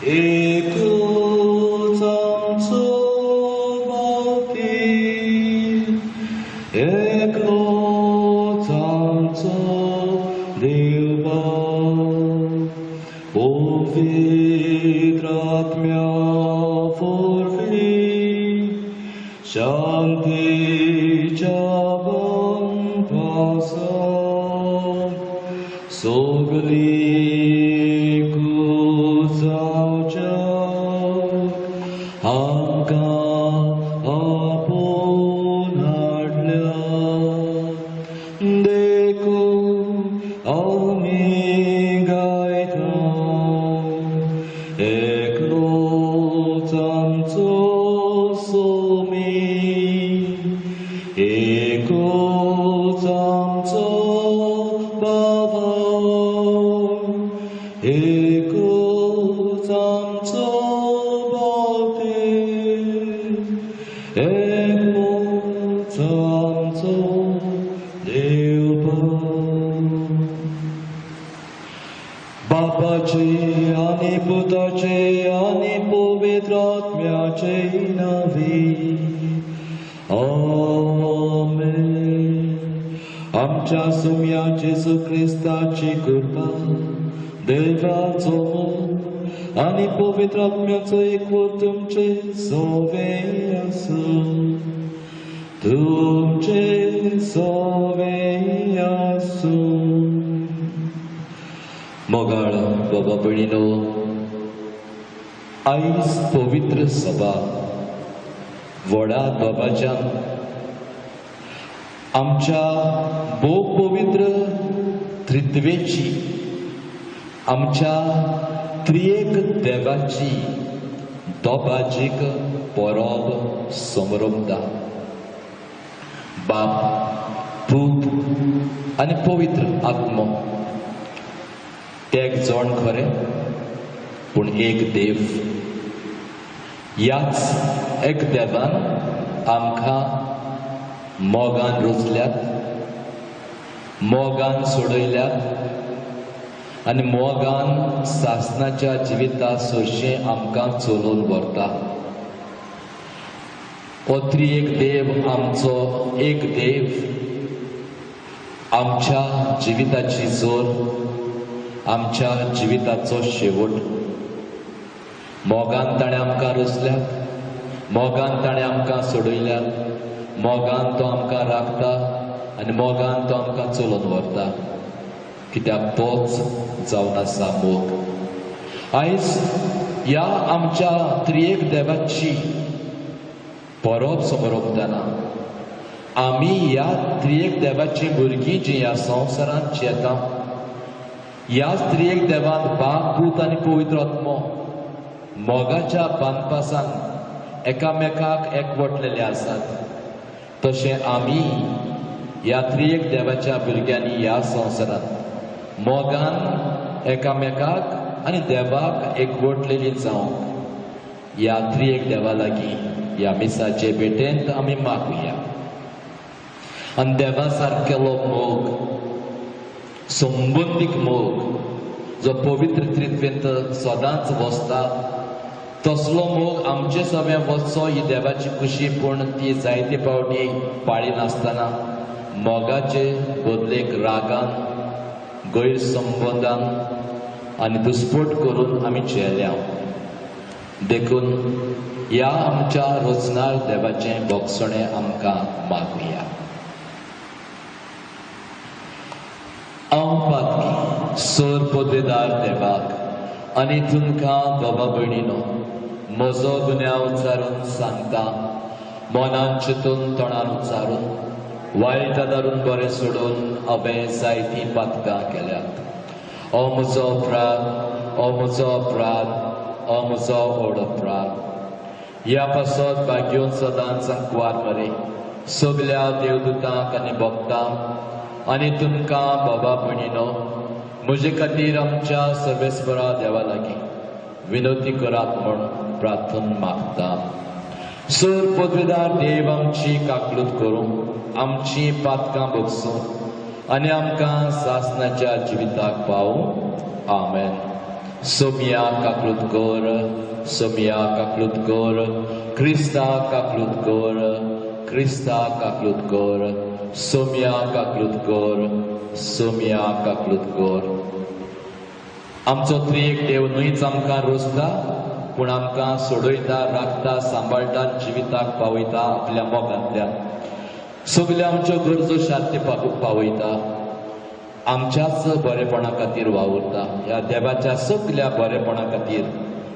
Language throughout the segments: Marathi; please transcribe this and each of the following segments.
एकूच आमचो बावकी, एकलोच आमचो देवबाव, पवित्र आत्म्या वरवीं शांतीच्या बंधासान सगळी बापाचे आणि पुताचे आणि पवित्र आत्म्याचे नावे आमेन. आमच्या सुम्याचे येशू ख्रिस्ताची कृपा, देवाचो मोग आणि पवित्र आत्म्याचो एकवट तुमचे सोवे असो. तुमचे सोवे असो. मोगाळ बाबा भयणीनो, आयज पवित्र सभा व्हडा बाबाच्यान आमच्या भोव पवित्र त्रित्वेची, आमच्या त्रिएक देवाची दोबाजीक परब समारंभता. बाप, पूत आनी पवित्र आत्मो एक जण खरें, पूण एक देव. ह्याच एक देवान आमकां मोगान रुजल्यात, मोगान सोडयल्यात आनी मोगान सासणाच्या जिविता सोशें आमकां चलोवन व्हरता. हो त्रिएक देव आमचो एक देव आमच्या जिविताची जोर, आमच्या जिविताचो शेवट. मोगान ताणें आमकां रुजल्यात, मोगान ताणें आमकां सोडयल्यात, मोगान तो आमकां राखता आनी मोगान तो आमकां चलोवन व्हरता. कित्याक तोच जावन आसा मोग. आयज ह्या आमच्या त्रिएक देवाची परब समारंभताना आमी ह्या त्रिएक देवाची भुरगीं जीं ह्या संवसारांत येता, ह्याच त्रिएक देवान बाप, पूत आनी पवित्र आत्मो मोगाच्या बांदपासान एकामेकाक एकवटलेले आसात. तशें आमी ह्या त्रिएक देवाच्या भुरग्यांनी ह्या संवसारांत मोगान एकामेकाक आनी देवाक एकवटलेली जावंक ह्या त्रिएक देवा लागीं ह्या मिसाचे भेटेंत आमी मागुया. आनी देवा सारकेलो मोग, संबंदीक मोग जो पवित्र त्रित्वेंत सदांच वसता, तसलो मोग आमचे सगळे वचचो ही देवाची खुशी. पूण ती जायते फावटी पाळी नासतना मोगाचे बदलेक रागान, गैरसंबंदान आनी दुस्फोट करून आमी चेल्या. देखून ह्या आमच्या रोजनार देवाचें भोगसणें आमकां मागुया. हांव पातकी सोर पदवेदार देवाक आनी तुमकां बाबा भयणीनो म्हजो गुन्यांव उच्चारून सांगता. मनान चिंतून तोंडान उच्चारून वायट आदारून बरें सोडून हांवें जायतीं पातकां केल्यात. हो म्हजो अपराध, हो म्हजो अपराध, हो म्हजो व्हड अपराध. ह्या पासत भाग्योन सदांच सांकवार मरे सगल्या देवदूतांक आनी भक्तांक आनी तुमकां बाबा भयणीनो म्हजे खातीर आमच्या सर्वेस्परा देवा लागीं विनोती करात म्हूण प्रार्थन मागता. सोर पदवेदार देव आमची काकलूत करूं, आमची पातकां भोगसूं आनी आमकां सासणाच्या जिविताक पावूं. आमेन. Somia kaklutkor, Somia kaklutkor, Krista kaklutkor, Krista kaklutkor, Somia kaklutkor, Somia kaklutkor. आमचो त्रिएक देव न्हयच आमकां रोसता पूण आमकां सोडयता, राखता, सांबाळटा, जिविताक पावयता आपल्या मोगांतल्यान. सगल्या आमच्यो गरजो शांती पावयता, आमच्याच बरेपणा खातीर वावुरता. ह्या देवाच्या सगल्या बरेपणा खातीर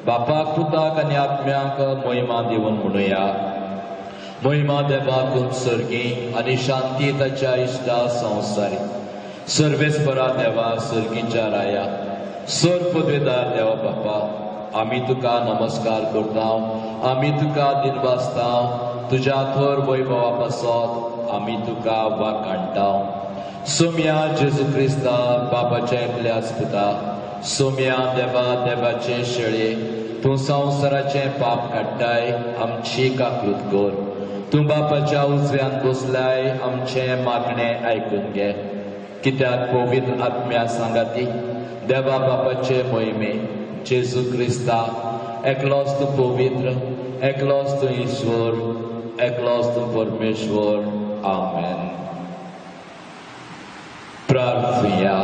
बापाक, पुताक आनी आत्म्याक महिमा दिवन म्हणुया. महिमा देवाक सर्गी आनी शांती ताच्या इश्टा संवसारी. सर्वेस्परा देवा, सर्गीच्या राया, सर पदवेदार देवा बापा, आमी तुका नमस्कार करता, आमी तुका दिनवासता. तुज्या थोर वैभवा पासत आमी तुका वाखाणटा. सोम्या जेजू क्रिस्ता, बापाच्या एकल्याच पुता, सोम्या देवा, देवाचे शेळे, तूं संवसाराचे पाप काडटाय, आमची काकूत कर. तूं बापाच्या उजव्यान बसलाय, आमचे मागणे आयकून घे. कित्याक पवित्र आत्म्या सांगाती देवा बापाचे मोहिमे, जेजू क्रिस्ता, एकलोच तूं पवित्र, एकलोच तूं ईश्वर, एकलोच तूं परमेश्वर. आमेन. प्रार्थया.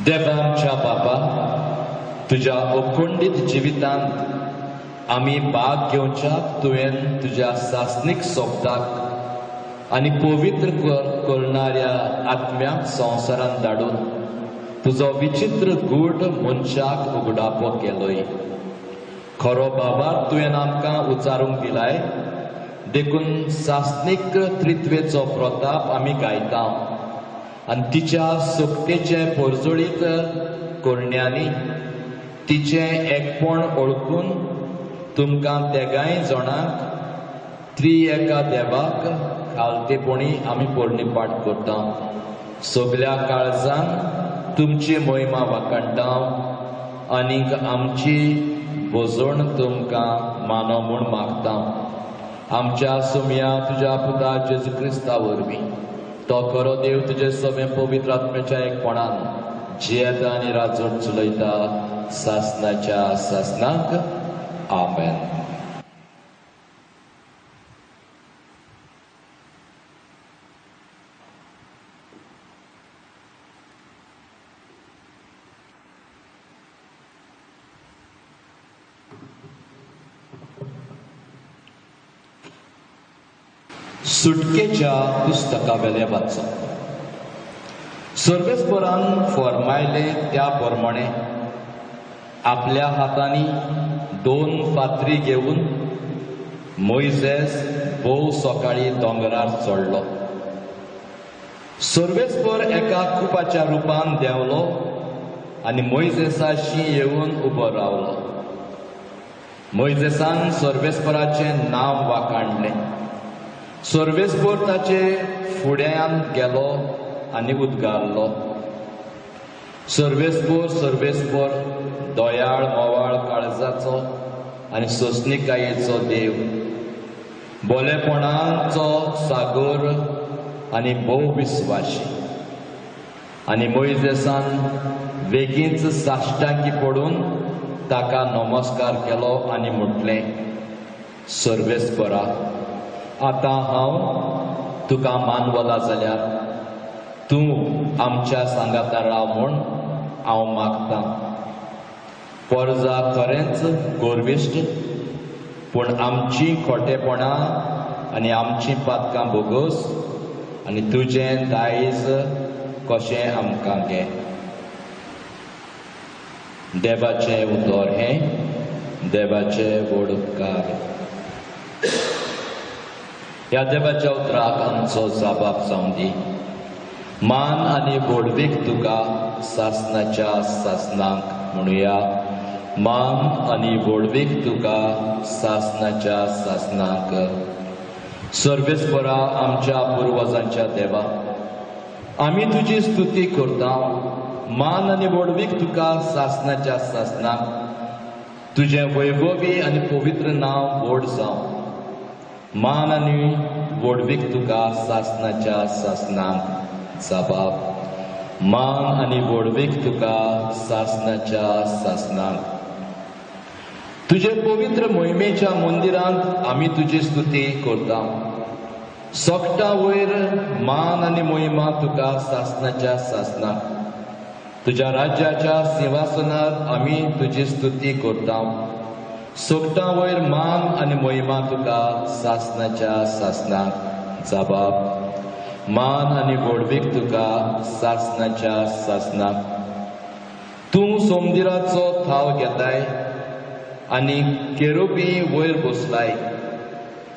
देवा आमच्या बापा, तुज्या अखंडीत जिवितांत आमी भाग घेवच्याक तुवें तुज्या सासणीक सोबताक आनी पवित्र करणाऱ्या आत्म्याक संवसारांत धाडून तुजो विचित्र गूढ मनशाक उगडापो केलोय. खरो बाबा तुवें आमकां उचारूंक दिलाय, देखून सासणीक त्रित्वेचो प्रताप आमी गायता आनी तिच्या सोकतेचे परजोळीत कोरण्यांनी तिचे एकपण ओळखून तुमकां तेगाय जाणांक त्रिएका देवाक खालतेपणी आमी पोरणीपाट करता. सगल्या काळजान तुमची महिमा वाखाणटा आनीक आमची बोजोण तुमकां मानो म्हूण मागता. आमच्या सोम्या तुज्या पुता जेजू क्रिस्ता वरवीं तो खरो देव तुजे सगळे पवित्र आत्म्याच्या एकपणान जियेता आनी राजवट चलयता सासणाच्या सासणाक. आमेन. सुटकेच्या पुस्तका वेले वाचो. सर्वेस्परान फरमायले त्या प्रमाणे आपल्या हातांनी 2 फातरी घेवन मोइसेस भोव सकाळी दोंगरार चडलो. सर्वेस्पर एका कुपाच्या रुपान देंवलो आनी मोइसेसाशी येवन उबो रावलो. मोइसेसान सर्वेस्पराचें नांव वाखाणलें. सर्वेस्पर ताचे फुड्यान गेलो आनी उद्गारलो, सर्वेस्पर दोयाळ मोवाळ काळजाचो आनी सोंसणिकायेचो देव, बोलेपणाचो सागर आनी भोव विस्वाशी. आनी मोइसेसान बेगीनच साश्टांगी पडून ताका नमस्कार केलो आनी म्हटलें, सर्वेस्परा, आतां हांव तुका मानवला जाल्यार तूं आमच्या सांगाता राव म्हूण हांव मागतां. पर्जा खरेंच गोरविश्ट, पूण आमची खोटेपणां आनी आमची पातकां बोगोस आनी तुजें दायज कशें आमकां घे. देवाचें उतर हें, देवाचे व्हड उपकार. ह्या देवाच्या उतराक आमचो जबाब जावं दी. मान आनी व्हडवीक तुका सासणाच्या सासणाक म्हणुया. मान आनी व्हडवीक तुका सासणाच्या सासणाक. सर्वेस्परा आमच्या पुर्वजांच्या देवा, आमी तुजी स्तुती करता. मान आनी व्हडवीक तुका सासणाच्या सासणाक. तुजें वैभवी आनी पवित्र नांव व्हड जावं. मान आनी व्हडवीक तुका सासणाच्या सासणाक जबाब. मान आनी व्हडवीक तुका सासणाच्या सासणाक. तुझे पवित्र मोहिमेच्या मंदिरांत आमी तुजी स्तुती करता. सोकटा वयर मान आनी मोहिमा तुका सासणाच्या सासणाक. तुझ्या राज्याच्या सिंहासनार आमी तुजी स्तुती करता. सोकटा वयर मान आनी मोहिमा तुका सासणाच्या सासणाक. जबाब मान आनी व्हडवीक तुका सासणाच्या सासणाक. तूं सोमदिराचो थाव घेताय आनी केरुबी वयर बसलाय.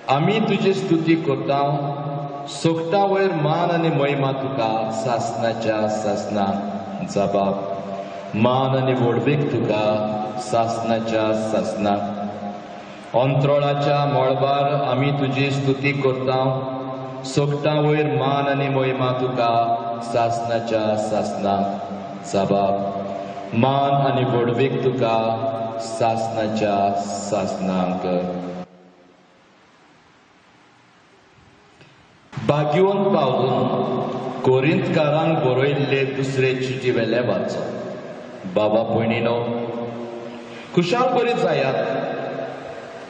आमी तुजी स्तुती करता. सोकटा वयर मान आनी मोहिमा तुका सासणाच्या सासणाक. जबाब मान आनी व्हडवीक तुका सासणाच्या सासणाक. अंतरोळाच्या मळबार आमी तुजी स्तुती करता. सोकटा वयर मान आनी मोहिमा तुका सासणाच्या सासणाक. जबाब मान आनी व्हडवीक तुका सासणाच्या सासणाक. बागयोन पावलून कोरिंतकारांक बरयल्ले दुसरे चिटी वेले वाचो. बाबा भयणीनो, खुशाल बरी जायात,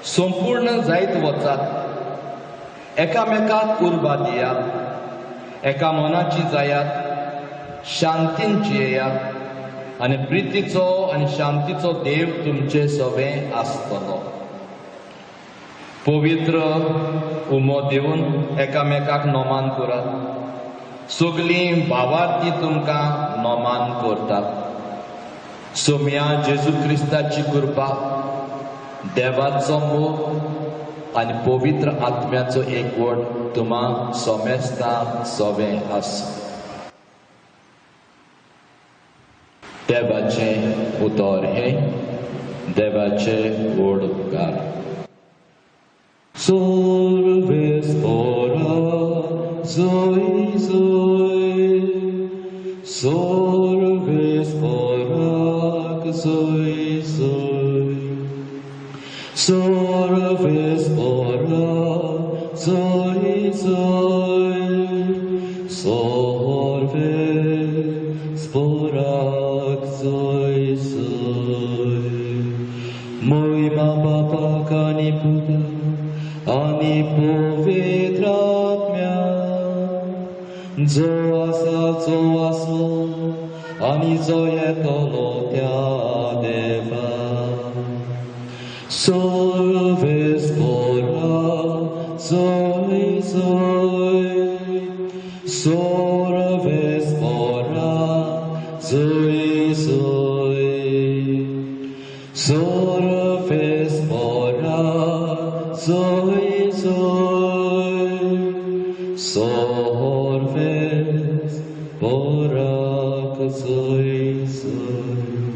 संपूर्ण जायत वचात, एकामेकाक उर्बा दियात, एका मनाची जायात, शांतीन जियेयात आनी प्रितीचो आनी शांतीचो देव तुमचे सवें आसतलो. पवित्र उमो दिवन एकामेकाक नोमान करात. सगलीं भावार्थी तुमकां नोमान करतात. सोम्या जेजू क्रिस्ताची कृपा, देवाचो मोग आनी पवित्र आत्म्याचो एकवट तुम्हा सोमेस्तां सवें आसूं. देवाचें उतर हे देवाचे व्हड उपकार. Sorves ora, zoi zoi, sorves ora, zoi zoi, sorves ora, zoi zoi, sorves ora, zoi zoi. Moima Baba Kani Buddha आनी पवित्र आत्म्या, जो आसो आनी जो येतलो त्या देवा. Sorves ora, zoi zoi, sorves ora, zoi zoi, sorves ora, zoi zoi, sorves ora, zoi zoi.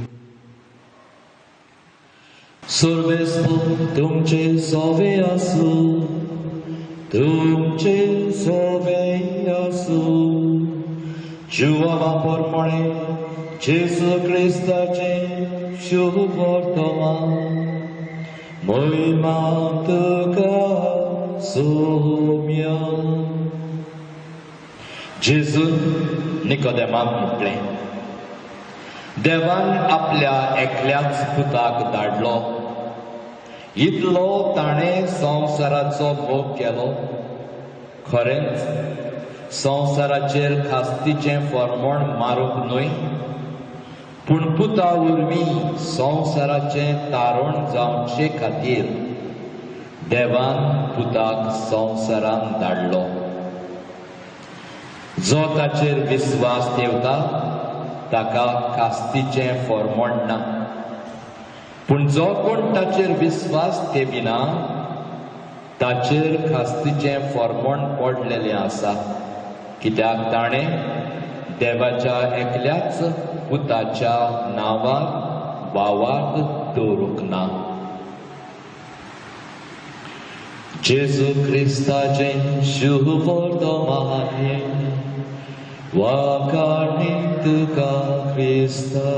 Sorves तुमचे सवे आसू, तुमचे सवे आसू. जुवा परमणे जेजू क्रिस्ताचे शुभ वर्तमान. मोहिमा तुका सोम्या. जेजून निकोदेमाक म्हटलें, देवान आपल्या एकल्याच पुताक धाडलो. इतलो ताणें संवसाराचो मोग केलो. खरेंच संवसाराचेर खास्तीचें फर्मोण मारूंक न्हय, पूण पुता वरवीं संवसाराचें तारण जावचे खातीर देवान पुताक संवसारांत धाडलो. जो ताचेर विस्वास ठेवता ताका खास्तीचें फर्मोण ना, पूण जो कोण ताचेर विस्वास ठेविना ताचेर खास्तीचें फर्मोण पडलेलें आसा. कित्याक ताणें देवाच्या एकल्याच पुताच्या नांवार वावाद दवरूंक ना. जेजू क्रिस्ताचें शुभ वर्तमान वाकाणी तुका क्रिस्ता.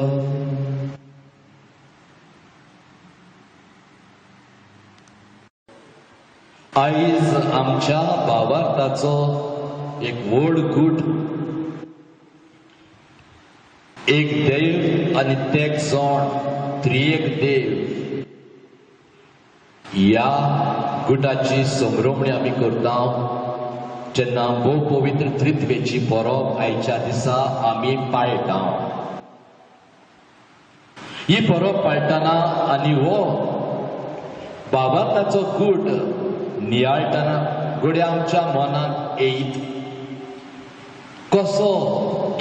आयज आमच्या भावार्थाचो एक व्हड गूट एक देव आणि तेग जोण त्रिएक देव ह्या गुटाची समरोवणी आमी करता जेन्ना भोव पवित्र त्रित्वेची परब आयच्या दिसा आमी पाळटा. ही परब पाळटना आनी हो बाबाताचो गूट नियाळटना घडये आमच्या मनांत येयत कसो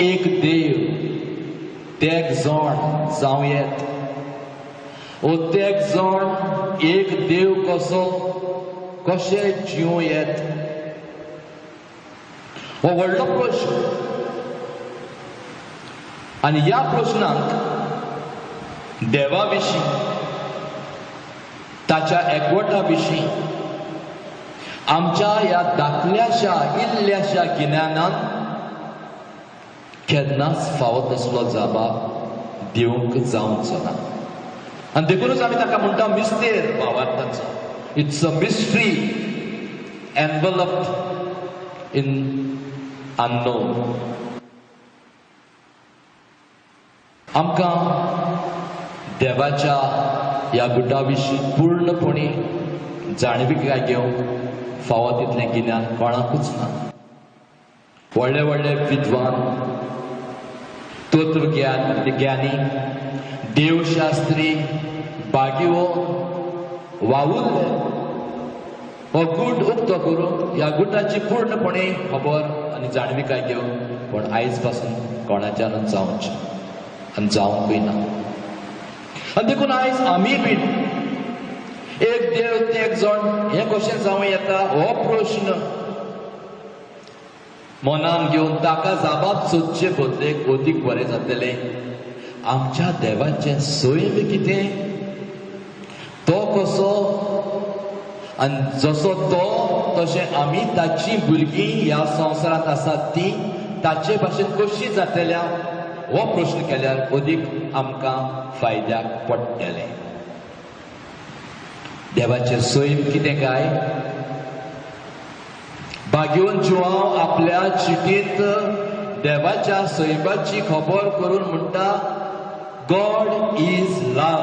एक देव तेग जोण जावं येत. हो तेग जोण एक देव कसो कशे जिव येत हो व्हडलो प्रश्न. आनी ह्या प्रश्नांक देवा विशीं ताच्या एकवटा विशीं आमच्या ह्या धाकल्याशा इल्ल्याशा गिन्यानान केन्नाच फावो तसलो जाबाब दिवंक जावचो ना. आनी देखूनच आमी ताका म्हणटा मिस्तेर भावार्थाचो. It's a mystery enveloped in unknown. आमकां देवाच्या ह्या गुटा विशीं पूर्णपणी जाणविकाय घेवंक फावो तितलें गिन्यान कोणाकूच ना. व्हडले व्हडले विद्वान तत्वज्ञानी देवशास्त्री बागीवो वावुरले हो गूट उक्तो करूंक ह्या गुटाची पूर्णपणे खबर आनी जाणविकाय घेवंक पण आयज पासून कोणाच्यान जावचें आनी जावंकूय ना. आनी देखून आयज आमी बीन एक देव तेग जोण हें कशें जावं येता हो प्रश्न मनान घेवन ताका जाबाब सोदचे बदलेक अदीक बरें जातलें. आमच्या देवाचें सैम कितें तो कसो आनी जसो तो तशें आमी ताची भुरगीं ह्या संवसारांत आसात ती ताचे भाशेन कशीं जातल्या हो प्रश्न केल्यार अदीक आमकां फायद्याक पडटलें. देवाचें सैम कितें काय भाग्यवन जिवांव आपल्या चिटींत देवाच्या सैमाची खबर करून म्हणटा गॉड इज लव.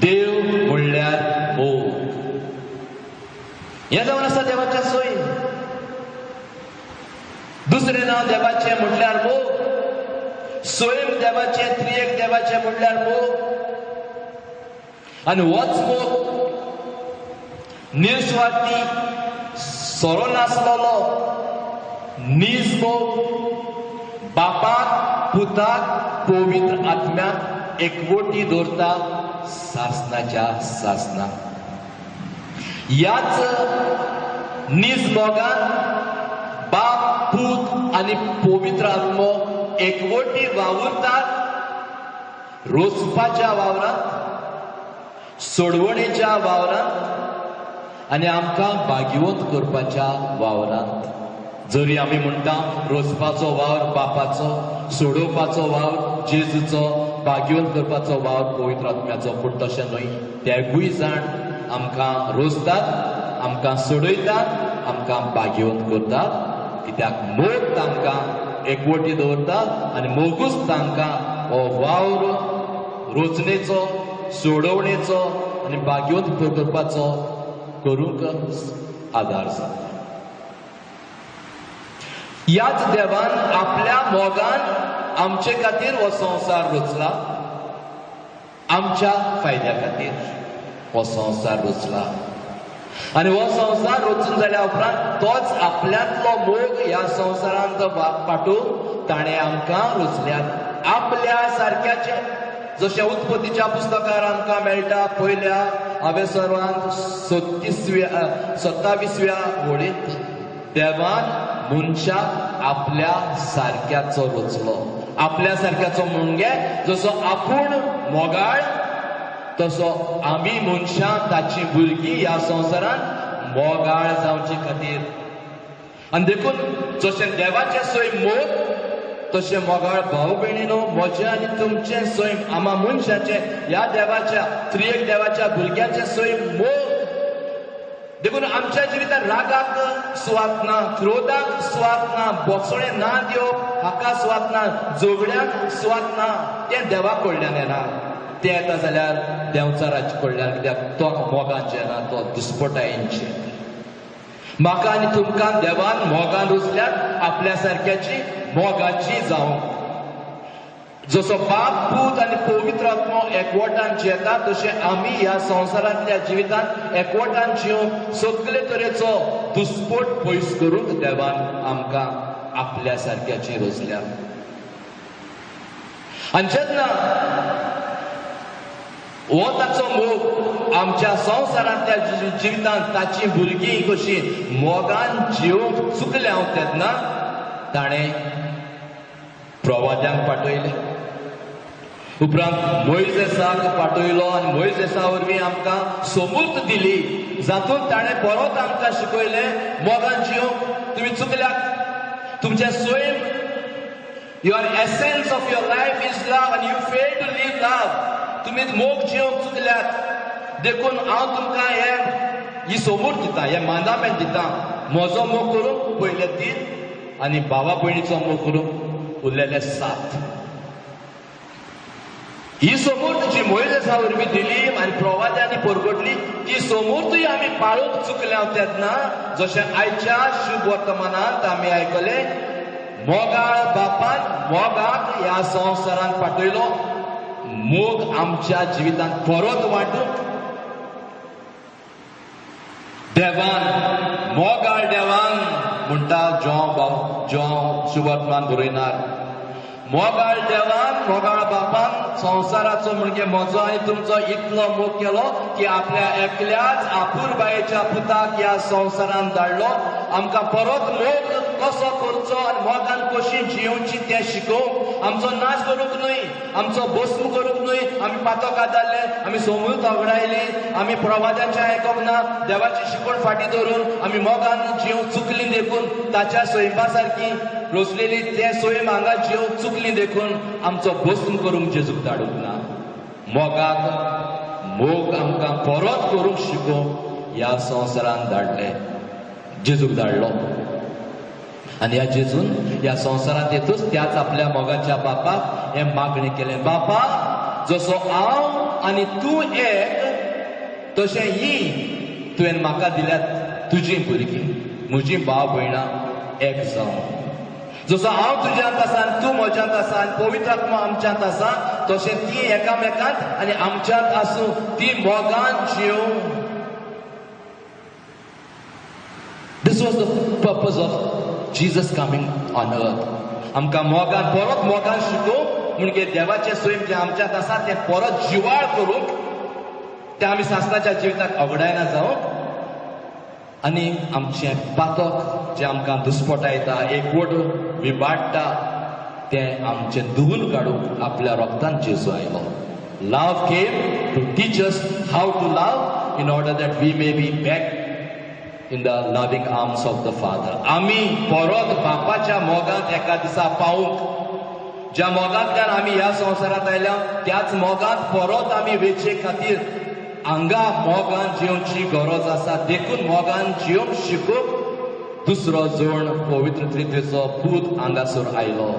देव म्हणल्यार मोग. हें जावन आसा देवाचें सैम. दुसरें नांव देवाचें म्हणल्यार मोग. सैम देवाचें त्रिएक देवाचें म्हणल्यार मोग. आनी होच मोग निस्वार्थी सोरो नासलोलो निजमोग बापाक पुताक पवित्र आत्म्याक एकवटी दवरता सासनाच्या सासना. ह्याच निजमोगान बाप पूत आनी पवित्र आत्मो एकवटी वावुरतात रोजपाच्या वावरांत सोडवणेच्या वावरांत आनी आमकां भाग्यवंत करपाच्या वावरांत. जरी आमी म्हणटा रोजपाचो वावर बापाचो सोडोवपाचो वावर जेजूचो भाग्यवंत करपाचो वावर पवित्र आत्म्याचो पूण तशें न्हय. तेगूय जाण आमकां रोजतात आमकां सोडयतात आमकां भाग्यवंत करतात कित्याक मोग तांकां एकवटी दवरतात आनी मोगूच तांकां हो वावर रोजणेचो सोडवणेचो आनी भाग्यवंत करपाचो करूंक आदार जाता. ह्याच देवान आपल्या मोगान आमचे खातीर हो संवसार रचला. आमच्या फायद्या खातीर हो संवसार रचला. आनी हो संवसार रचून जाल्या उपरांत तोच आपल्यातलो मोग ह्या संवसारांत पाठोवंक ताणें आमकां रचल्यात आपल्या सारक्याचे. जशें उत्पत्तीच्या पुस्तकार आमकां मेळटा पयल्या हांवें सर्वांत 27व्या वळींत देवान मनशाक आपल्या सारक्याचो रचलो. आपल्या सारक्याचो म्हणजे जसो आपूण मोगाळ तसो आमी मनशां ताची भुरगीं ह्या संवसारांत मोगाळ जावचे खातीर. आनी देखून जशें देवाचें सैम मोग तशें मोगाळ भाव भयणीनो म्हजें आनी तुमचें सैम आमा मनशाचें ह्या देवाच्या त्रिएक देवाच्या भुरग्याचें सैम मोग देखून आमच्या जिवितांत रागाक सुवात ना, क्रोधाक सुवात ना, बोगसोळे ना दिवप हाका सुवात ना, झगड्याक सुवात ना. तें देवा कडल्यान येना. तें येता जाल्यार देंवचा राज्य कडल्यान, कित्याक तो मोगान जेना, तो दुस्पटायेंचे. म्हाका आनी तुमकां देवान मोगान रुजल्यात आपल्या सारक्याची मोगाची जावंक. जसो बाप, पूत आनी पवित्र आत्मो एकवटान जेता तशें आमी ह्या संवसारांतल्या जिवितांत एकवटान जिवंक सगळे तरेचो दुस्पट पयस करूंक देवान आमकां आपल्या सारक्याची रुजल्या. आनी जेन्ना हो ताचो मोग आमच्या संवसारांतल्या जिवितांत ताची भुरगीं कशी मोगान जिवंक चुकल्या तेन्ना ताणें प्रवाद्यांक पाठयले. उपरांत मोइजेसाक पाठयलो आनी मोइजेसा वरवीं आमकां समूर्त दिली, जातूंत ताणें परत आमकां शिकयलें मोगान जिवंक तुमी चुकल्यात. तुमचें स्वयं your essence of your life is love आनी you fail to leave love. तुमी मोग जिवंक चुकल्यात. देखून हांव तुमकां ही समूर्त दिता, हें मांदामेंट दिता. म्हजो मोग करूंक पयले 3 आनी भावा भयणीचो मोग करूंक उरलेले 7. ही समूर्त जी मोइजेसा वरवीं दिली आनी प्रवाद्यांनी परगटली, ती समूर्तूय आमी पाळूंक चुकल्या तेन्ना जशें आयच्या शुभ वर्तमानांत आमी आयकले, मोगाळ बापान मोगाक ह्या संवसारांत पाठयलो. मोग आमच्या जिवितांत परत वांटूंक देवान, मोगाळ देवान म्हणटा जो शुभ वर्तमान बरयनार, मोगाळ देवान, मोगाळ बापान संवसाराचो म्हणजे म्हजो आनी तुमचो इतलो मोग केलो की आपल्या एकल्याच आपुरबायेच्या पुताक ह्या संवसारांत धाडलो. आमकां परत मोग कसो करचो आनी मोगान कशी जिवची तें शिकोवंक. आमचो नाश करूंक न्हय, आमचो भस्म करूंक न्हय. आमी पातो कादारले, आमी समूत ओगडायली, आमी प्रवाद्यांचें आयकोंक ना, देवाची शिकवण फाटीं धरून आमी मोगान जीव चुकली देखून ताच्या सैमा सारकी रोसलेली ते सोयम हांगा जीव चुकली देखून आमचो भस्म करूंक जेजूक धाडूंक ना. मोगाक मोग आमकां परत करूंक शिकोवंक ह्या संवसारांत धाडले, जेजूक धाडलो. आनी ह्या जेजून ह्या संवसारांत येतूच त्याच आपल्या मोगाच्या बापाक हें मागणें केलें, बापा जसो हांव आनी तूं एक तशें ही तुवें म्हाका दिल्यात तुजीं भुरगीं, म्हजीं भाव भयणां एक जावं. जसो हांव तुज्यांत आसा आनी तूं म्हज्यांत आसा आनी पवित्र आत्मा आमच्यांत आसा तशें ती एकामेकांत आनी आमच्यांत आसूं ती मोगान जिवंक. This was the purpose of Jesus coming on earth. आमकां मोगान परत मोगान शिकोवंक म्हणजे देवाचें स्वयं जें आमच्यांत आसा तें परत जिवाळ करूंक, तें आमी सासणाच्या जिविताक ओगडायना जावंक आनी आमचें पातक जें आमकां दुस्पटायता, एकवट विबाडटा, तें आमचें धुवन काडूंक आपल्या रोगतान जेजू आयलो. Love came to teach us how to love in order that we may be back in the loving arms of the Father. आमी परत बापाच्या मोगांत एका दिसा पावूंक, ज्या मोगांतल्यान आमी ह्या संवसारांत आयल्या त्याच मोगांत परत आमी वेचे खातीर हांगा मोगान जिवची गरज आसा. देखून मोगान जिवंक शिकूंक दुसरो जोड पवित्र त्रित्वेचो पूत हांगासर आयलो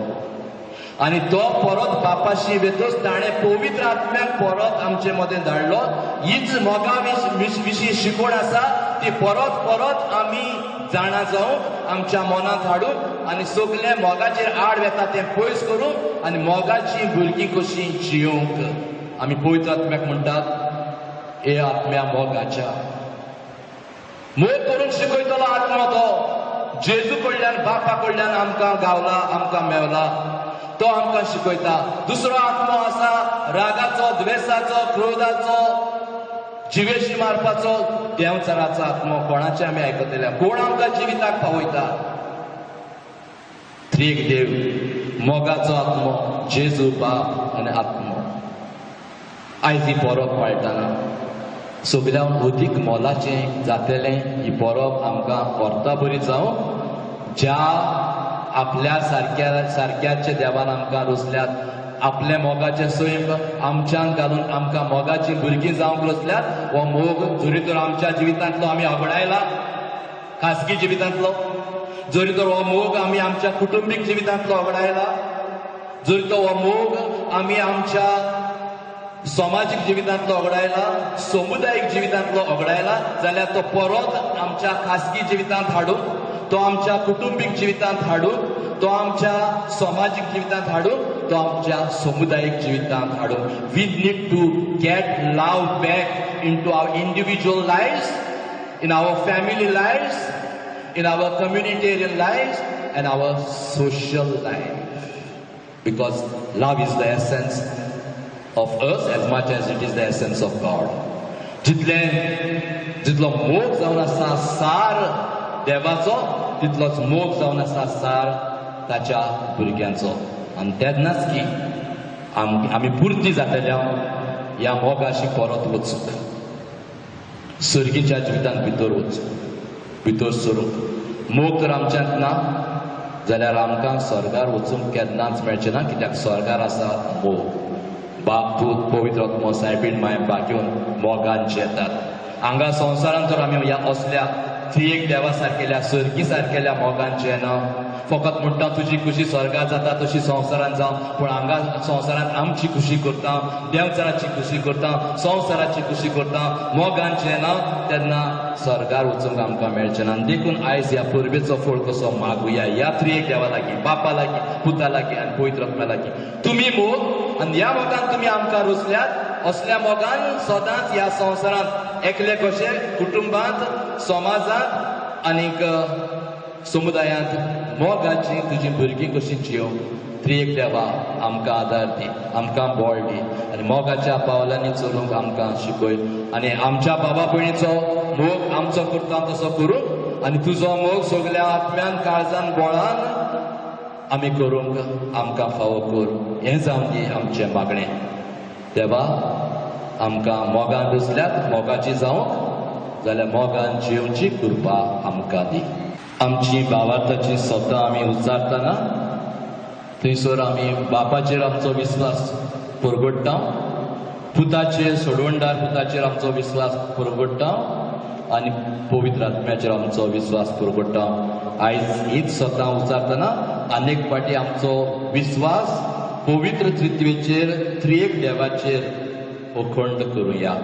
आनी तो परत बापाशी वेतूच ताणें पवित्र आत्म्याक परत आमचे मदें धाडलो. हीच मोगा विशीं शिकवण आसा ती परत परत आमी जाणा जावंक आमच्या मनांत हाडूंक आनी सगळे मोगाचेर आड येता तें पयस करूंक आनी मोगाची भुरगीं कशीं जिवंक. आमी पवित्र आत्म्याक म्हणटात, हे आत्म्या मोगाच्या मोग करून शिकयतलो आत्मा तो जेजू कडल्यान बापा कडल्यान आमकां गावला, आमकां मेवला, तो आमकां शिकयता. दुसरो आत्मो आसा रागाचो, द्वेसाचो, क्रोधाचो, जिवेशी मारपाचो, देंवचाराचो आत्मो. कोणाचे आमी आयकतले? कोण आमकां जिविताक पावयता? त्रिएक देव, मोगाचो आत्मो, जेजू बाप आनी आत्मो. आयज ही परब पाळटना सगळ्यां अदीक मोलाचें जातलें ही परब आमकां व्हरता बरी जावं. ज्या आपल्या सारक्याचे देवान आमकां रुजल्यात आपल्या मोगाचे सैम आमच्यान घालून आमकां मोगाची भुरगीं जावंक लोचल्यात हो मोग जरी तर आमच्या जिवितांतलो आमी अगडायला खासगी जिवितांतलो, जरी तर हो मोग आमी आमच्या कुटुंबीक जिवितांतलो अगडायला, जरी तो हो मोग आमी आमच्या समाजीक जिवितांतलो अगडायला, समुदायीक जिवितांतलो अगडायला, जाल्यार तो परत आमच्या खासगी जिवितांत हाडून, तो आमच्या कुटुंबीक जिवितांत हाडून, तो आमच्या समाजीक जिवितांत हाडून, तो आमच्या समुदायीक जिवितांत हाडून. We need to get love back into our individual lives, in our family lives, in our communitarian lives, and our social life. Because love is the essence of us as much as it is the essence of God. जितलो मोग जावन आसा सार देवाचो, तितलोच मोग जावन आसा सार ताच्या भुरग्यांचो. आनी तेन्नाच की आमी पुर्ती जातल्या ह्या मोगाशी परत वचूंक, सर्गीच्या जिवितांत भितर वचूंक, भितर सरूंक. मोग तर आमच्यांत ना जाल्यार आमकां स्वर्गार वचूंक केन्नाच मेळचें ना, कित्याक स्वर्गार आसा मोग. बाप पूत पवित्र आत्मो सायबीण माय बागेवन मोगांचे येतात. हांगा संवसारांत तर आमी ह्या असल्या त्रिएक देवा सारकेल्या सर्गी सारकेल्या मोगांचे ना. फकत म्हणटा तुजी खुशी स्वर्गात जाता तशी संवसारांत जावं, पूण हांगा संवसारांत आमची खुशी करता, देवचाराची खुशी करता, संवसाराची खुशी करता, मोगांचे ना. तेन्ना स्वर्गार वचूंक आमकां मेळचें ना. देखून आयज ह्या परबेचो फळ कसो मागुया ह्या त्रिएक देवा लागीं, बापा लागीं, पुता लागीं आनी पवित्र आत्म्या लागीं. तुमी मोग आनी ह्या मोगान तुमी आमकां रुचल्यात. असल्या मोगान सदांच ह्या संवसारांत एकले कशे कुटुंबांत, समाजांत आनीक समुदायांत मोगाची तुजी भुरगीं कशी जियो. त्रिएक देवा आमकां आदार दी, आमकां बळ दी आनी मोगाच्या पावलांनी चलूंक आमकां शिकय. आनी आमच्या बाबा भयणीचो मोग आमचो करता तसो करूंक आनी तुजो मोग सगल्या आत्म्यान, काळजान, बळान आमी करूंक आमकां फावो कर. हें जावन दी आमचें मागणें. देवा आमकां मोगान रुचल्यात, मोगाची जावंक जाल्यार मोगान जिवची कृपा आमकां दी. आमची भावार्थाची स्वता आमी उच्चारतना थंयसर आमी बापाचेर आमचो विस्वास परगट्टा, पुताचेर, सोडवणदार पुताचेर आमचो विस्वास परगट्टा आनी पवित्र आत्म्याचेर आमचो विस्वास परगट्टा. आयज हीच स्वता उच्चारतना अनेक फाटी आमचो विस्वास पवित्र त्रित्वेचेर, त्रिएक देवाचेर अखंड करुया.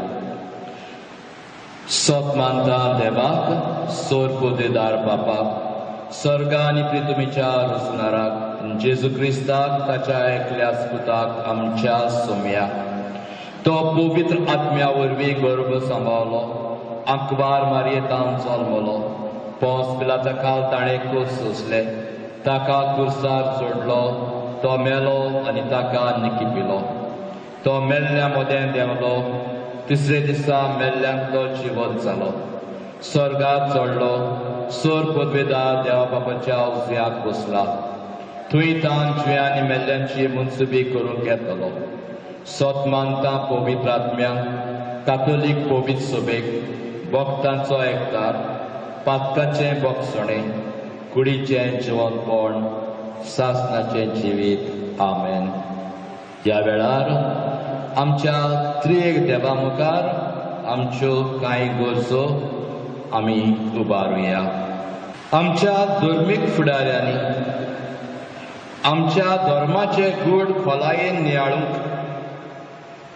सत मानता देवाक, सोर पोदेदार बापाक, स्वर्गा आनी पृथ्वीच्या रुचणाराक, जेजू क्रिस्ताक, ताच्या एकल्याच पुताक आमच्या सोम्या, तो पवित्र आत्म्या वरवीं गर्भ सांबाळलो, आंकवार मारयेंतान जल्मलो, पोंस पिलाता काल ताणें खूस सोंसले, ताका कुर्सार जोडलो, तो मेलो आनी ताका निकिपिलो, तो मेल्ल्या मोदें देंवलो, तिसरे दिसा मेल्ल्यांक तो जिवंत जालो, स्वर्गात चडलो, सोर पदवेदार देवा बापाच्या उजव्याक बसला, थंय तान जिव्या आनी मेल्ल्यांची मुनसुबी करूंक येतलो. सत मानता पवित्र आत्म्यांक, कातोलीक पवित्र सभेक, भक्तांचो एकठार, पातकाचें भक्षणें, कुडीचें जिवंतपण, सासणाचें जिवीत. आमेन. ह्या वेळार आमच्या त्रिएक देवा मुखार आमच्यो कांय गरजो आमी उबारुया. आमच्या धर्मीक फुडाऱ्यांनी आमच्या धर्माचे गूढ खोलायेन नियाळूंक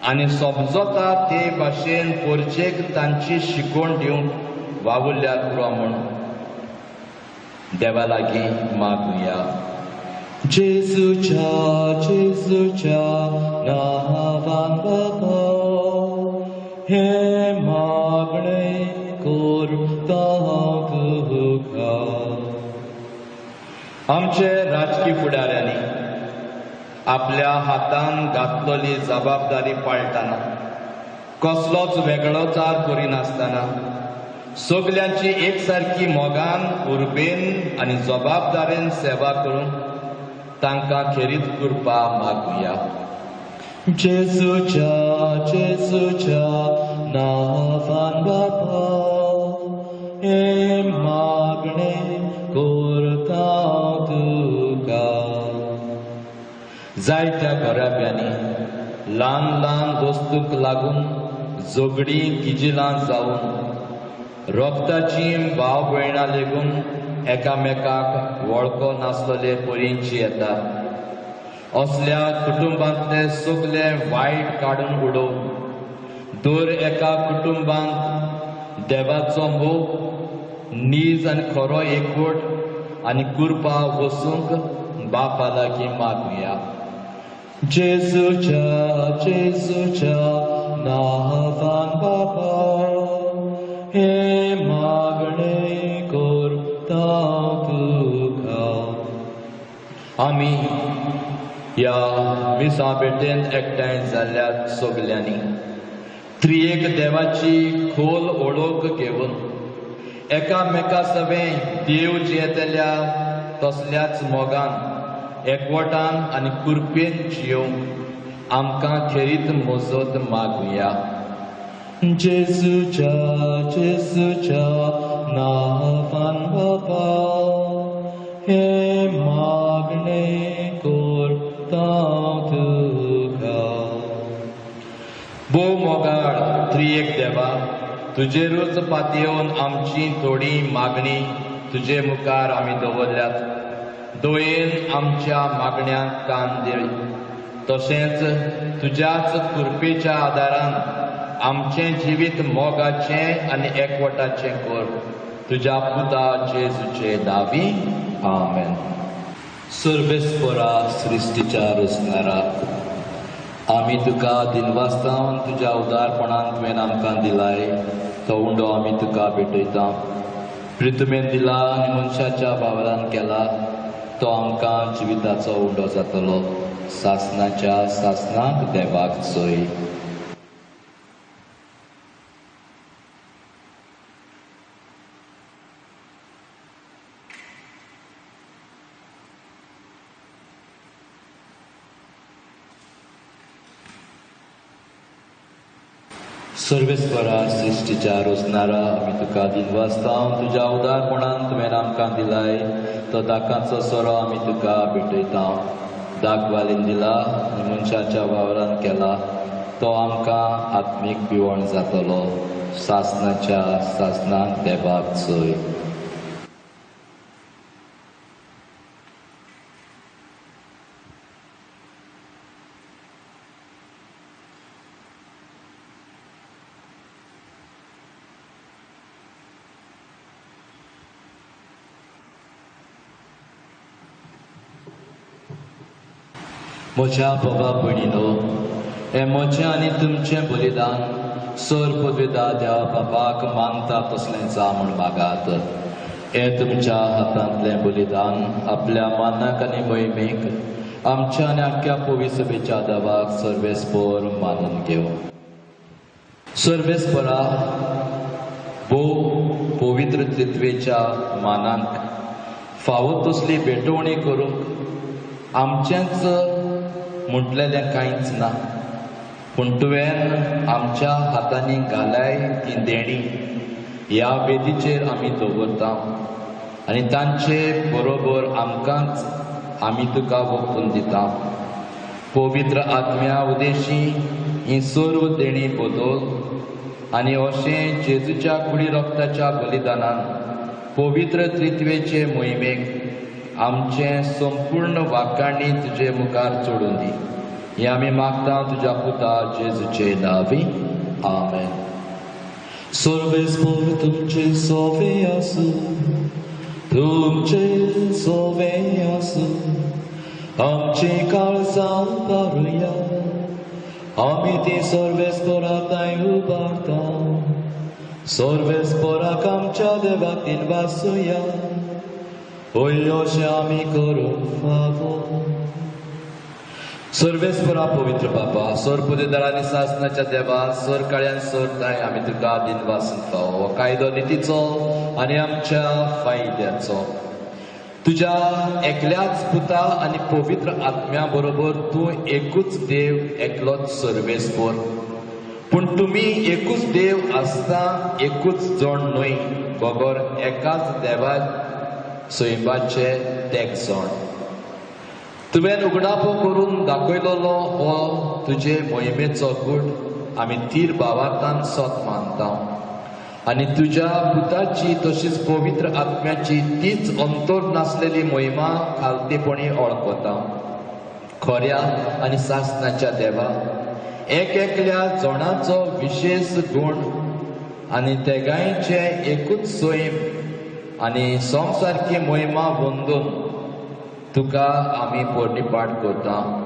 आनी समजता ते भाशेन परचेक तांची शिकवण दिवंक वावुरल्यात पुरो म्हूण देवा लागीं मागुया. जेजूच्या नावान बाबा हे मागणें करता तुका. आमचे राजकीय फुडाऱ्यांनी आपल्या हातान घातलेली जबाबदारी पाळटना, कसलोच वेगळोचार करिनासतना सगल्यांची एकसारकी मोगान, उर्बेन आनी जबाबदारेन सेवा करूंक तांकां खेरीत कृपा मागुया. जेजूच्या नावान बाबा हे मागणें करता तुका. जायत्या घराब्यांनी ल्हान ल्हान वस्तूक लागून झगडी किजिलां जावन रोगताची भाव भयणां लेगून एकामेकाक वळखो नासलेले परींची येता. असल्या कुटुंबांतले सगळे वायट काडून उडोवन दर एका कुटुंबांत देवाचो मोग नीज आनी खरो एकवट आनी कृपा वसूंक बापा लागीं मागुया. जेजूच्या नांवान बापा हे मागणे करता तुका. आमी ह्या मिसा भेटेंत एकठांय जाल्ल्या सगल्यांनी त्रिएक देवाची खोल ओळख घेवन एकामेका सवें देव जियेतल्या तसल्याच मोगान एकवटान आनी कृपेन जियोवंक आमकां खेरीत मजत मागुया. जेजूच्या नांवान बापा हे मागणे करता तुका. भोव मोगाळ त्रिएक देवा, तुजेरूच पातयेवन आमची थोडी मागणी तुजे मुखार आमी दवरल्यात. दोयेन आमच्या मागण्यांक कान दे. तशेंच तुज्याच कृपेच्या आदारान आमचें जिवीत मोगाचें आनी एकवटाचें कर. तुज्या पुता जेजूचे नांवी आमेन. सर्वेस्परा सृश्टीच्या रचणारा, आमी तुका दिनवासतावन तुज्या उदारपणान तुवें आमकां दिलाय तो उंडो आमी तुका भेटयता. प्रितुमेन दिला आनी मनशाच्या वावरान केला तो आमकां जिविताचो उंडो जातलो. सासणाच्या सासणाक देवाक सोय. सर्वेस्परा सृश्टीच्या रचणारा, आमी तुका दिनवासतावन तुज्या उदारपणान तुवें आमकां दिलाय तो दाकांचो सोरो आमी तुका भेटयता. दाग वालीन दिला आनी मनशाच्या वावरान केला तो आमकां आत्मीक पिवण जातलो. सासणाच्या सासणाक देवाक सोय. म्हज्या बाबा भयणीनो, हें म्हजें आनी तुमचें बलिदान सर पदवेदार देवा बापाक मानता तसलें जा म्हूण मागात. हें तुमच्या हातांतलें बलिदान आपल्या मानाक आनी मोहिमेक आमच्या आनी आख्या पवित्र सभेच्या देवाक सर्वेस्पर मानून घेव. सर्वेस्परा भोव पवित्र त्रित्वेच्या मानांक फावो तसली भेटवणी करूंक आमचेंच म्हटलेलें कांयच ना, पूण तुवें आमच्या हातांनी घालाय ती देणी ह्या वेदीचेर आमी दवरता आनी तांचे बरोबर आमकांच आमी तुका वखून दिता. पवित्र आत्म्या उदेशी ही सर्व देणी बदल आनी अशें जेजूच्या कुडी रक्ताच्या बलिदानान पवित्र त्रित्वेचे मोहिमेक आमचें संपूर्ण वाकाणी तुजे मुखार चोडून दी. हें आमी मागता तुज्या पुता जेजूचे नांवी आमेन. सर्वेस्पर तुमचे सोवे आसूं, तुमचे सोवे आसूं. आमची काळजां पारुया, आमी ती सर्वेस्पराताय उबारता. सर्वेस्पराक आमच्या देवाक दिनवासुया. अशें आमी करूंक फावो. सर्वेस्परा पवित्र बापा, सर पदवेदारांनी सासणाच्या देवा सर काळ्यान सरताय आमी तुका दिनवासूंक फावो. हो कायदो नितीचो आनी आमच्या फायद्याचो. तुज्या एकल्याच पुता आनी पवित्र आत्म्या बरोबर तूं एकूच देव एकलोच सर्वेस्पर. पूण तुमी एकूच देव आसता एकूच जण न्हय, बगर एकाच देवा सैमाचे तेग जण. तुवें उगडापो करून दाखयलोलो हो तुजे मोहिमेचो गूण आमी तीर भावार्थान सोत मानता आनी तुज्या पुताची तशीच पवित्र आत्म्याची तीच अंतोर नासलेली मोहिमा खालतेपणी वळखता. खऱ्या आनी सासणाच्या देवा एक एकल्या जोणाचो विशेष गुण आनी तेगांयचे एकूच सैम आनी संसारकी मोहिमा वंदून तुका आमी पोरणी-पाट करता.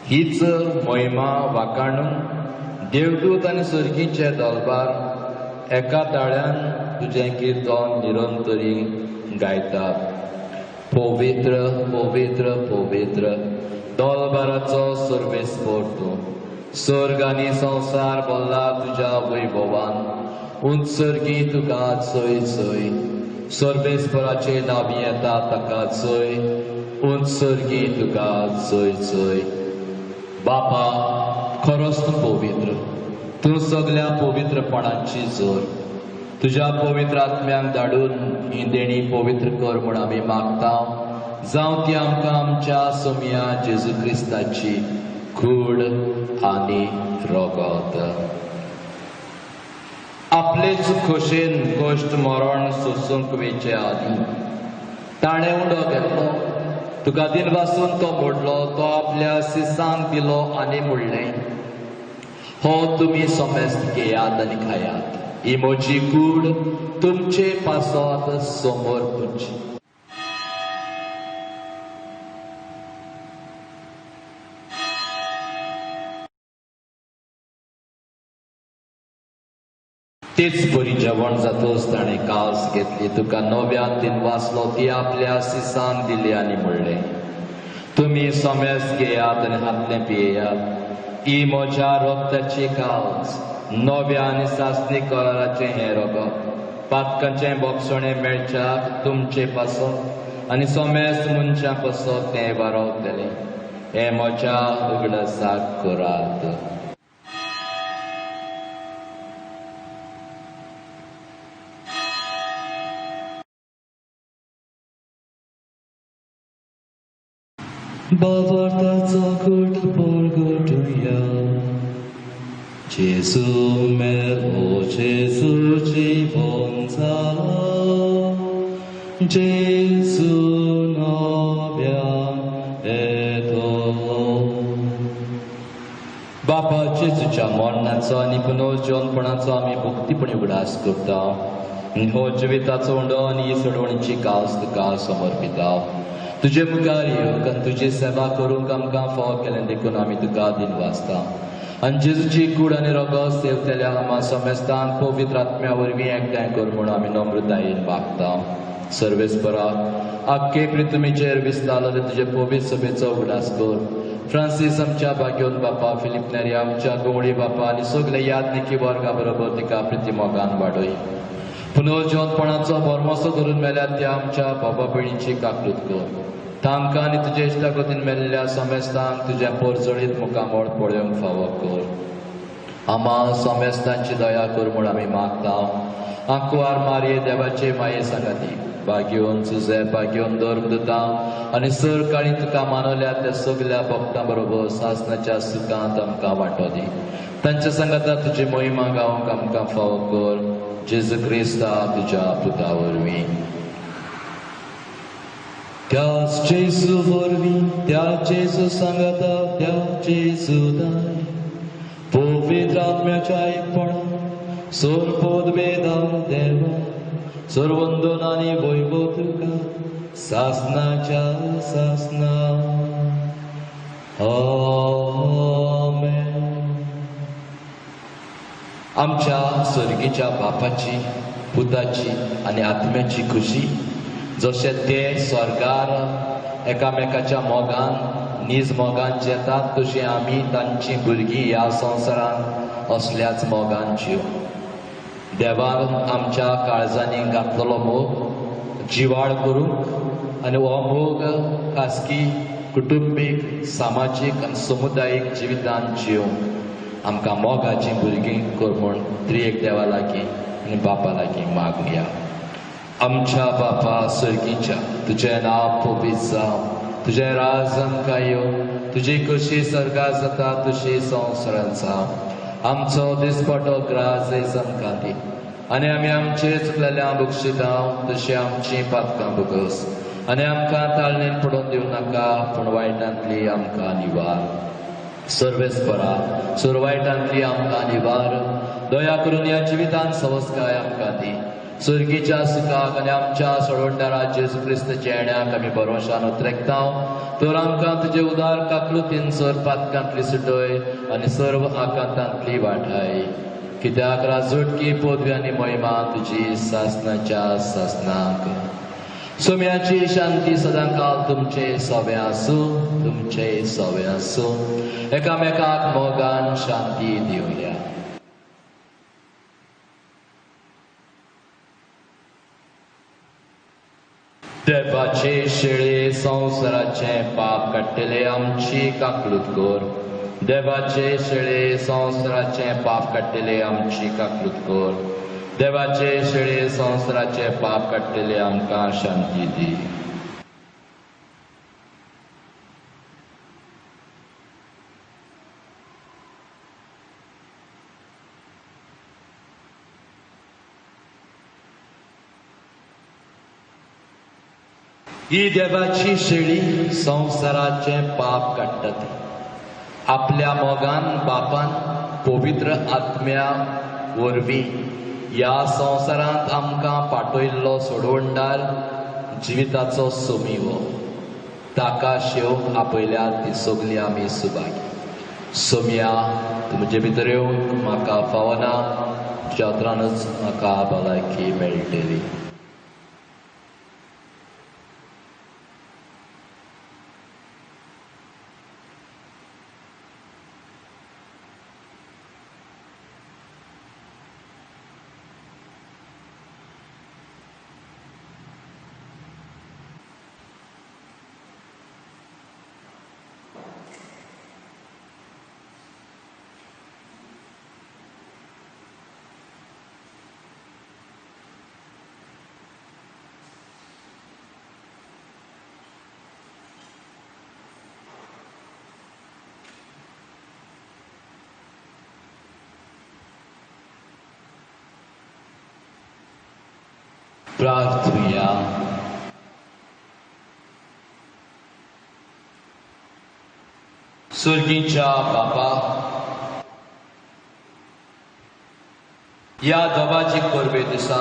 हीच मोहिमा वाखाणून देवदूत आनी सर्गीचे दरबार एका ताळ्यान तुजें किर्तन निरंतरी गायतात. पवित्र पवित्र पवित्र दरबाराचो सर्वेस्पर तूं. सर्ग आनी संसार भरला तुज्या वैभवान. उत्सर्गी तुका चोय चोय. सर्वेस्पराचे नांवी येता ताका चोय. उत्सर्गी तुका चोय चोय. बापा खरोच तूं पवित्र. तूं सगळ्या पवित्रपणाची जोर. तुज्या पवित्र आत्म्याक धाडून ही देणी पवित्र कर म्हूण आमी मागता. जावं ती आमकां आमच्या सोम्या जेजू क्रिस्ताची कूड आनी रगत. आपलेच खोशेन गोश्ट मरण सोसूंक वेचे आदी ताणें उडो घेतलो. तुका दिनपासून तो मोडलो. तो आपल्या सिसांक दिलो आनी म्हणलें, हो तुमी सोमेस्त घेयात आनी खायात. ही म्हजी कूड तुमचे पासत समोर तुमची. तेच बरी जेवण जातोच ताणें कास घेतली. तुका नव्यान दिनवासलो. ती आपल्या सिसांक दिली आनी म्हणलें, तुमी सोमेस्त घेयात आनी हातलें पियेयात. ही म्हज्या रोगताची कास. नव्या आनी सासणी कराराचें हें रगत. पातकांचें बोगसणें मेळच्याक तुमचे पासत आनी सोमेस्त मनशां पासत तें वारवतलें. हें म्हज्या उगडासाक करात. Bavartaca kurt porgotuja. Jezu melo, Jezu żywąca. Jezu nowia eto. बापा जेजूच्या मरणाचो आनी पुनर्जीवनपणाचो आमी भक्तीपणी उगडास करता. हो जिविताचो उंडो आनी ही सोडवणीची कास तुका समर्पिता. तुजे मुखार येवंक आनी तुजी सेवा करूंक आमकां फावो केलें देखून आमी तुका दिनवासता. आनी जेजूची कूड आनी रगत सेवतल्या आमा समेस्तांक पवित्र आत्म्या वरवीं एकठांय कर म्हूण आमी नम्रतायेन मागता. सर्वेस्परा आख्खे पृथ्वीचेर विस्तारलेले तुजे पवित्र सभेचो उगडास कर. फ्रांसीस आमच्या भाग्योन बापा, फिलिप नेरी आमच्या गवळी बापा आनी सगळे यादनिकी वर्गा बरोबर तिका प्रितीमोगान वाडय. पुनर्जीवनपणाचो भरमोसो धरून मेल्यात त्या आमच्या बाबा भयणीची काकूट कर. तांकां आनी तुजे इश्टागतीन मेल्ल्या समेस्तांक तुज्या पोरजळीत मुखामोळ पळोवंक फावो कर. आमा समेस्तांची दया कर म्हूण आमी मागता. आंकुवार मारये देवाचे माये सांगाती भाग्योन सुजे भाग्योन धर्मदूता आनी सर काळी तुका मानवल्या त्या सगळ्या भक्तां बरोबर सासणाच्या सुखांत आमकां वांटो दी. तांच्या सांगाता तुजी मोहिमा गावंक आमकां फावो कर. जेजू क्रिस्ता तुज्या पुता वरवीं. त्याच जेजू वरवीं, त्या जेजू सांगाता, त्या जेजू दाय पवित्र आत्म्याच्या एकपणान सोरपोद वेदान देवा सर्वंदन आनी वैभव तुका सासणाच्या सासना. आमेन. आमच्या सर्गीच्या बापाची, पुताची आनी आत्म्याची खुशी जशे ते स्वर्गार एकामेकाच्या मोगान नीज मोगान जेतात तशी आमी तांची भुरगीं ह्या संवसारान असल्याच मोगान जीव. देवान आमच्या काळजांनी घातलेलो मोग जिवाळ करूंक आनी हो मोग खासगी कुटुंबीक सामाजीक आनी समुदायीक जिवितान जिवंक आमकां मोगाची भुरगीं कर म्हूण त्रिएक देवा लागीं आनी बापा लागीं मागुया. आमच्या बापा सर्गीच्या तुजें नांव पवित्र जावं. तुझे राज आमकां येवं, तुजी कशी सर्गा जाता तशी संवसारांत जावं. आमचो दिसपटो ग्रास आयज आमकां दी, आनी आमी आमचे चुकलेल्या बक्षिता तशी आमची पातकां बगस, आनी आमकां ताळणेन पडोवन दिवं नाका, पूण वायटांतली आमकां निवार. सर्वेस्परा सुरवायटांतली आमकां निवार. दया करून ह्या जिवितांत संस्कार आमकां दी. सुर्गीच्या सुखाक आनी आमच्या सोडवणदारा जेजू क्रिस्त येण्याक आमी भरोशान उतरेकता. तर आमकां तुजे उदार काकलुतीन सर पातकांतली सुटय आनी सर्व आकांतांतली वाटाय. कित्याक राजवटकी पदवी आनी महिमा तुजी सासनाच्या सासनाक. सोम्याची शांती सदांकाल तुमचे सवे आसूं, तुमचे सवे आसूं. एकामेकाक मोगान शांती दिवया. देवाचे शेळे संवसाराचे पाप काडटले आमची काकलूत कर. देवाचे शेळे संवसाराचे पाप काडटले आमची काकलूत कर. देवाचे शेळे संवसाराचे पाप काडटले आमकां शांती दी. ही देवाची शेळी संवसाराचे पाप काडटा. आपल्या मोगान बापान पवित्र आत्म्या वरवीं ह्या संवसारांत आमकां पाठयल्लो सोडवणदार जिविताचो सोमिवो. ताका शेव आपयल्या ती सगली आमी सुभागी. सोम्या, तुमचे भितर येवंक म्हाका फावना, तुज्या उतरानूच म्हाका भलायकी मेळटली. प्रार्थुया. सुर्गीच्या बापा, ह्या दोगाची परबे दिसा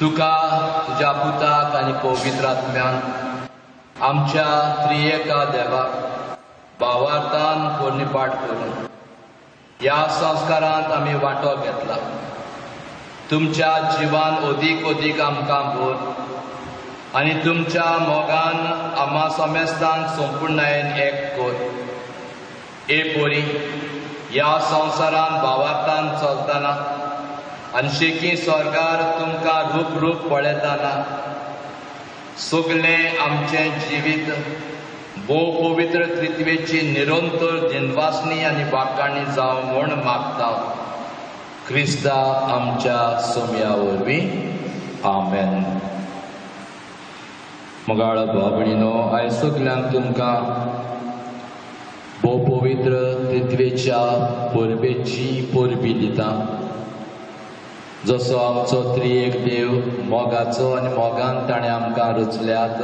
तुका तुज्या पुताक आनी पवित्र आत्म्यान आमच्या त्रिएका देवाक भावार्थान पोरनिपाट करून ह्या संस्कारांत आमी वांटो घेतला. तुमच्या जिवान ओदीक ओदीक आमकां भर आनी तुमच्या मोगान आम्हा समेस्तांक संपूर्णायेन एक कर. ए पोरी, ह्या संवसारांत भावार्थान चलतना आनी शेकी स्वर्गार तुमकां रूप रूप पळयतना सगलें आमचें जिवीत भोव पवित्र त्रित्वेची निरंतर दिनवासनी आनी वाकाणी जावं म्हूण मागता. क्रिस्ता आमच्या सोम्या वरवीं. आमेन. मोगाळ भाव भयणीनो, आयज सगल्यांक तुमकां भोव पवित्र त्रित्वेच्या परबेची परबी दिता. जसो आमचो त्रिएक देव मोगाचो आनी मोगान ताणें आमकां रचल्यात,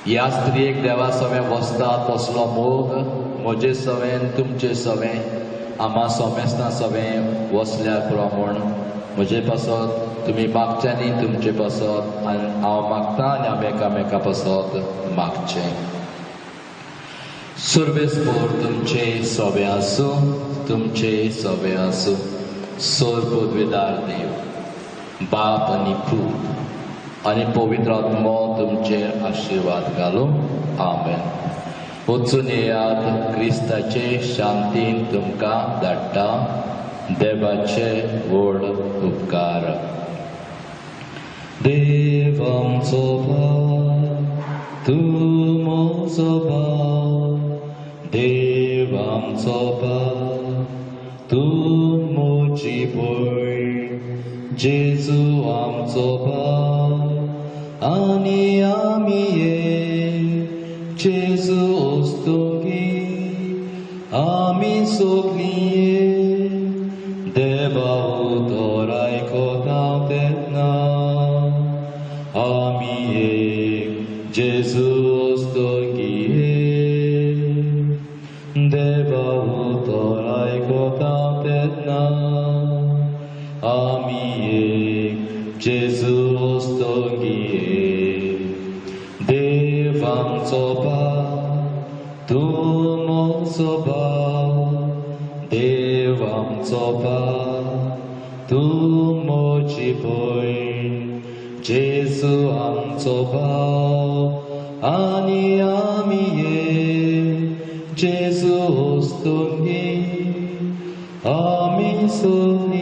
ह्या त्रिएक देवा सवें वसता तसलो मोग म्हजे सवें तुमचे सवें आम्हा सोमेस्तां सवें वसल्यार पुरो म्हूण म्हजे पासत तुमी मागच्यांनी तुमचे पासत आनी हांव मागतां आनी हांव एकामेका पासत मागचें. सर्वेस्पोर तुमचे सवे आसूं, तुमचे सवे आसूं. सोर पदवेदार देव, बाप आनी पूत आनी पवित्र आत्मो तुमचेर आशिर्वाद घालूं. आमेन. वचून येयात, क्रिस्ताचे शांतीन तुमकां धाडटा. देवाचे व्हड उपकार. देव आमचो भाव, तूं म्हजो भाव. देव आमचो भाव, तूं म्हजी भयण. जेजू आमचो भाव आनी 아미의 제수 오스통기 아미 속리에 대바우도라이 코다우데나 아미의 제수 오스통기에 대바우도라이 코다우데나 아미의 제수 오스통기에 대왕소바 두모소바 대왕소바 두모지보인 제수왕소바 아니아미에 제수 오스통기 아미소니